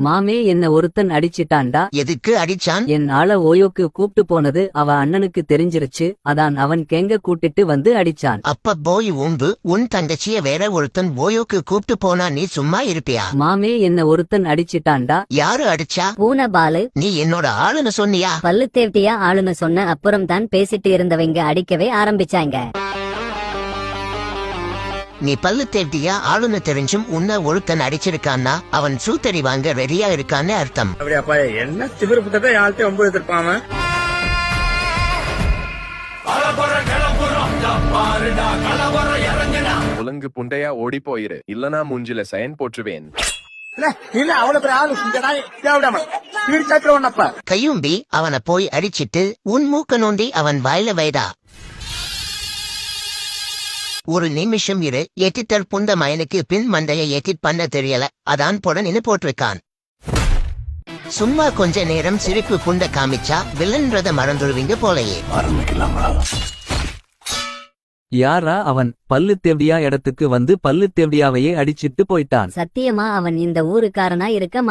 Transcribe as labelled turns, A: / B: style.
A: மாமே என்ன ஒருத்தன் அடிச்சிட்டான்டா.
B: எதுக்கு அடிச்சான்?
A: என் ஆள ஓயோக்கு கூப்பிட்டு போனது அவ அண்ணனுக்கு தெரிஞ்சிருச்சு. அதான் அவன் கெங்க கூட்டிட்டு வந்து அடிச்சான்.
B: அப்ப போய் உண்டு உன் தங்கச்சிய வேற ஒருத்தன் ஓயோக்கு கூப்பிட்டு போனா நீ சும்மா இருப்பியா?
A: மாமே என்ன ஒருத்தன் அடிச்சிட்டான்டா.
B: யாரு அடிச்சா?
C: பூனபாலு.
B: நீ என்னோட ஆளுன்னு சொன்னியா?
C: பல்லு தேவட்டியா ஆளுன்னு சொன்ன அப்புறம் தான் பேசிட்டு இருந்தவங்க அடிக்கவே ஆரம்பிச்சாங்க.
B: நீ பல்லு தேட்டியா ஆளுன்னு தெரிஞ்சும் உன்ன ஒருத்தன் அடிச்சிருக்கான்னா அவன் சூத்தடி வாங்க ரெடியா இருக்கான்னு அர்த்தம்.
D: அப்படியாப்பா என்ன திமிரு புத்தத்தை யாழ்கிட்ட ஒன்பது எதிர்ப்பாம
E: ஒழுங்கு புண்டையா ஓடி போயிரு, இல்லனா மூஞ்சில சயன் போற்றுவேன்.
B: கையும்பி அவனை போய் அடிச்சிட்டு உன் மூக்க நோண்டி அவன் வாயில வைடா. ஒரு நிமிஷம் இரு. எட்டித்தர் புந்த மயனுக்கு பின் மண்டைய எட்டிட் பண்ண தெரியல, அதான் போட நின்னு போட்டிருக்கான். சும்மா கொஞ்ச நேரம் சிரிப்பு புண்ட காமிச்சா வில்லன்றத மறந்துடுவீங்க போலயே.
A: யாரா அவன்? பல்லு தேவடியா இடத்துக்கு வந்து பல்லு தேவடியாவையே அடிச்சிட்டு போயிட்டான்.
C: சத்தியமா அவன் இந்த ஊருக்காரனா இருக்க